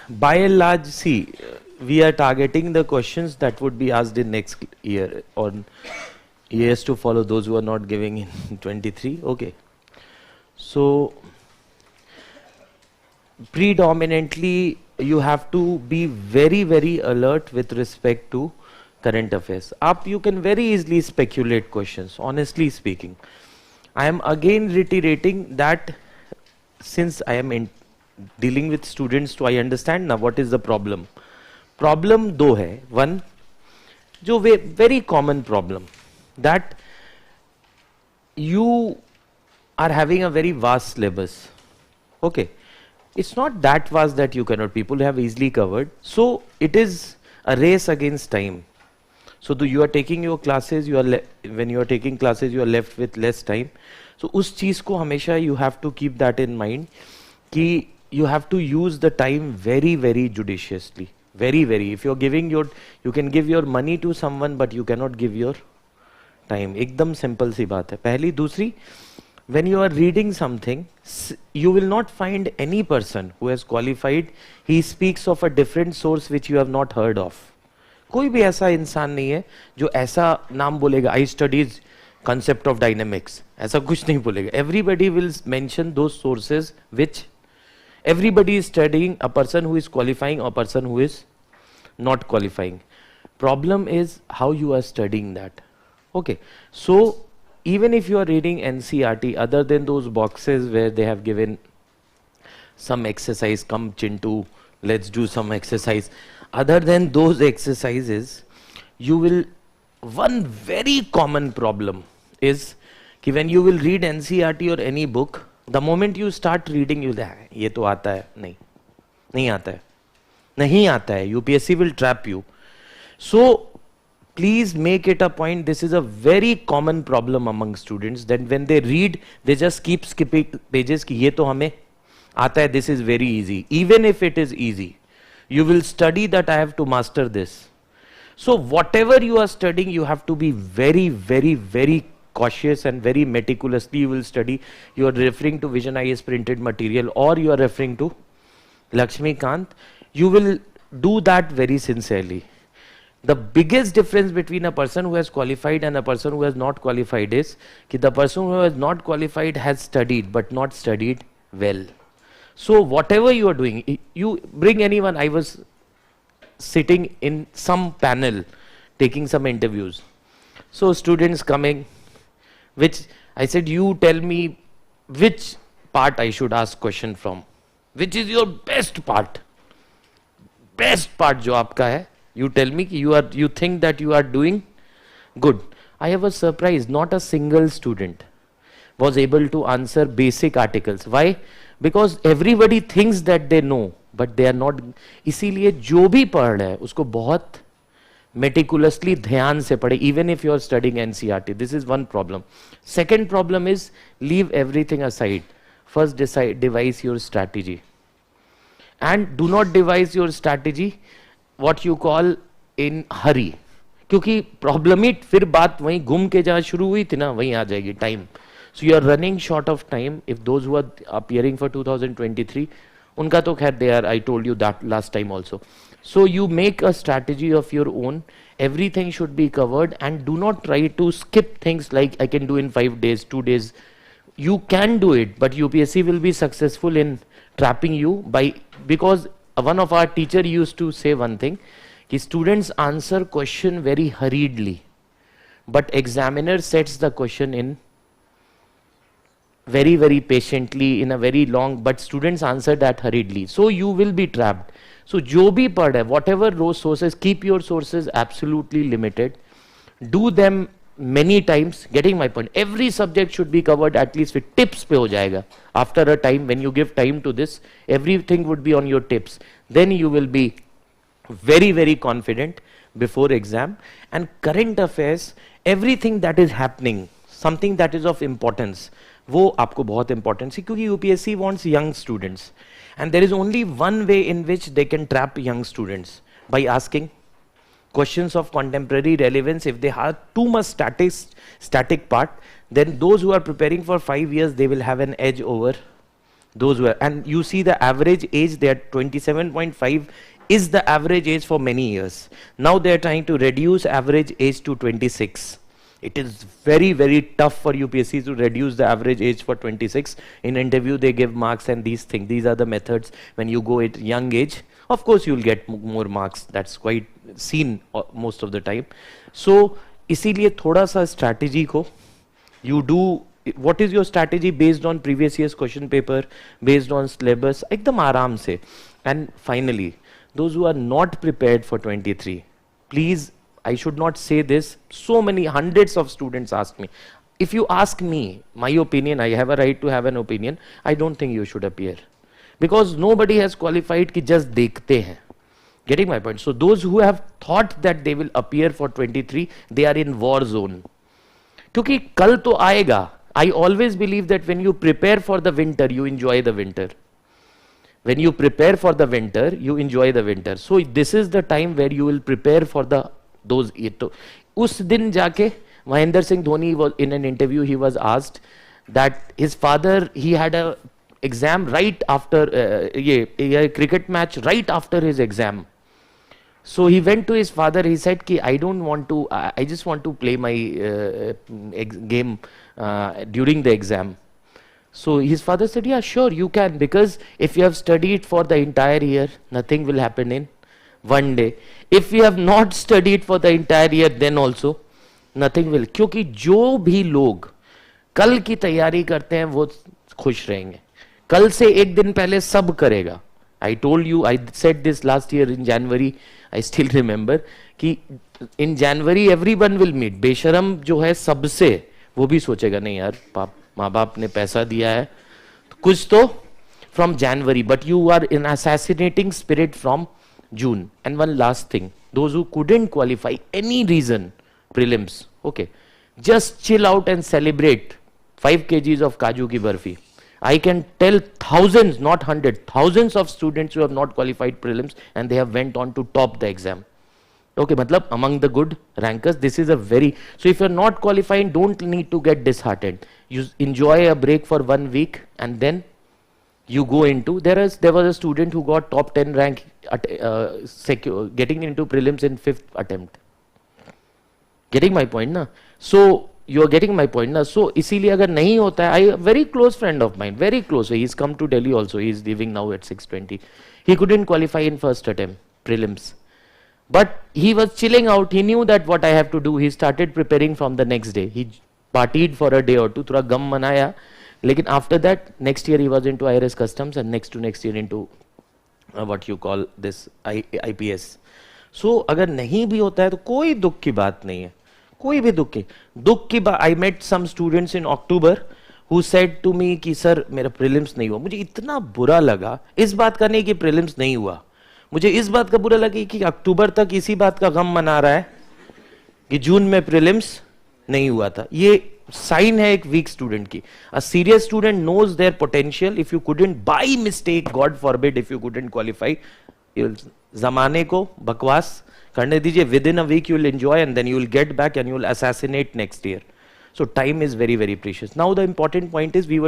by and large, see, we are targeting the questions that would be asked in next year or years to follow, those who are not giving in 23. Okay. So, predominantly, you have to be very, very alert with respect to current affairs. You can very easily speculate questions, honestly speaking. I am again reiterating that since I am dealing with students, so I understand now what is the problem. Problem दो है. One, जो very common problem, that you are having a very vast syllabus. Okay. It's not that vast that you cannot, people have easily covered. So it is a race against time. So you are taking your classes, when you are taking classes, you are left with less time. So उस चीज को हमेशा you have to keep that in mind कि you have to use the time very, very judiciously. Very, very. If you're giving you can give your money to someone, but you cannot give your time. एकदम simple सी बात है. पहली, दूसरी, when you are reading something, you will not find any person who has qualified, he speaks of a different source which you have not heard of. कोई भी ऐसा इंसान नहीं है जो ऐसा नाम बोलेगा, I studied concept of dynamics. ऐसा कुछ नहीं बोलेगा. Everybody will mention those sources which everybody is studying, a person who is qualifying or a person who is not qualifying. Problem is how you are studying that. Okay. So, even if you are reading NCERT, other than those boxes where they have given some exercise, come Chintu, let's do some exercise. Other than those exercises, you will, one very common problem is कि when you will read NCERT or any book, the moment you start reading, you will say, ये तो आता है, नहीं आता है, नहीं आता है. UPSC will trap you. So, please make it a point. This is a very common problem among students that when they read, they just keep skipping pages कि ये तो हमें आता है, this is very easy. Even if it is easy, you will study that I have to master this. So whatever you are studying, you have to be very, very, very cautious and very meticulously you will study. You are referring to Vision IAS printed material or you are referring to Lakshmikant. You will do that very sincerely. The biggest difference between a person who has qualified and a person who has not qualified is that the person who has not qualified has studied but not studied well. So whatever you are doing, you bring anyone. I was sitting in some panel taking some interviews. So students coming, which I said, you tell me which part I should ask question from. Which is your best part? Best part जो आपका है. You tell me you think that you are doing good. I was surprised. Not a single student was able to answer basic articles. Why? Because everybody thinks that they know, but they are not. इसीलिए जो भी पढ़ रहा है उसको बहुत meticulously ध्यान से पढ़े. Even if you are studying NCERT, this is one problem. Second problem is leave everything aside. First devise your strategy, and do not devise your strategy what you call in hurry. क्योंकि problem ही फिर बात वहीं घूम के जहाँ शुरू हुई थी ना वहीं आ जाएगी time. So you are running short of time. If those who are appearing for 2023, उनका तो खैर they are, I told you that last time also. So you make a strategy of your own. Everything should be covered and do not try to skip things like I can do in 5 days, 2 days. You can do it, but UPSC will be successful in trapping you because one of our teacher used to say one thing, कि students answer question very hurriedly, but examiner sets the question in very, very patiently in a very long, but students answer that hurriedly. So you will be trapped. So जो भी पढ़ है, whatever those sources, keep your sources absolutely limited. Do them many times. Getting my point. Every subject should be covered at least with tips पे हो जाएगा. After a time, when you give time to this, everything would be on your tips. Then you will be very, very confident before exam. And current affairs, everything that is happening, something that is of importance, वो आपको बहुत important है क्योंकि UPSC wants young students. And there is only one way in which they can trap young students, by asking questions of contemporary relevance. If they have too much static part, then those who are preparing for 5 years, they will have an edge over Those were, and you see the average age, they are 27.5 is the average age for many years. Now they are trying to reduce average age to 26. It is very, very tough for UPSC to reduce the average age for 26. In interview, they give marks and these things. These are the methods. When you go at young age, of course, you'll get more marks. That's quite seen most of the time. So, इसीलिए थोड़ा सा strategy को, you do, what is your strategy based on previous year's question paper, based on syllabus, एकदम आराम से. And finally, those who are not prepared for 23, please, I should not say this, so many hundreds of students ask me. If you ask me, my opinion, I have a right to have an opinion, I don't think you should appear. Because nobody has qualified कि just देखते हैं. Getting my point? So those who have thought that they will appear for 23, they are in war zone. क्योंकि कल तो आएगा. I always believe that when you prepare for the winter, you enjoy the winter. When you prepare for the winter, you enjoy the winter. So this is the time where you will prepare for the those. उस दिन जाके Mahendra Singh Dhoni was in an interview. He was asked that his father, he had a exam right after a cricket match right after his exam. So he went to his father. He said, "Ki I don't want to. I just want to play my game during the exam." So his father said, "Yeah, sure, you can, because if you have studied for the entire year, nothing will happen in one day. If you have not studied for the entire year, then also nothing will." क्योंकि जो भी लोग कल की तैयारी करते हैं वो खुश रहेंगे. कल से एक दिन पहले सब करेगा. I told you, I said this last year in January, I still remember, कि in January everyone will meet. बेशरम जो है सबसे, वो भी सोचेगा नहीं यार, माँ बाप ने पैसा दिया है तो कुछ तो from January, but you are in assassinating spirit from June. And one last thing, those who couldn't qualify any reason prelims, okay, just chill out and celebrate 5 kgs of Kaju ki barfi. I can tell thousands, not hundred, thousands of students who have not qualified prelims and they have went on to top the exam. Okay, matlab among the good rankers, this is a very, so if you're not qualifying, don't need to get disheartened. You enjoy a break for 1 week and then you go into, there was a student who got top 10 rank getting into prelims in 5th attempt. Getting my point na? So you're getting my point na? So इसीलिए अगर नहीं होता है, a very close friend of mine, very close, he's come to Delhi also, he's living now at 620. He couldn't qualify in first attempt prelims, but he was chilling out. He knew that what I have to do. He started preparing from the next day. He partied for a day or two, थोड़ा गम मनाया. लेकिन after that, next year he was into IRS customs and next year into what you call this IPS. So अगर नहीं भी होता है तो कोई दुख की बात नहीं है, कोई भी दुख की बात. I met some students in October who said to me कि सर मेरा prelims नहीं हुआ. मुझे इतना बुरा लगा इस बात का नहीं कि prelims नहीं हुआ, मुझे इस बात का बुरा लगा कि अक्टूबर तक इसी बात का गम मना रहा है कि जून में prelims नहीं हुआ था. ये साइन है एक वीक स्टूडेंट की. A serious student knows their potential. If you couldn't by mistake, God forbid, if you couldn't qualify, जमाने को बकवास करने दीजिए. Within a week you will enjoy and then you will get back and you will assassinate next year. So time is very, very precious. Now the important point is we were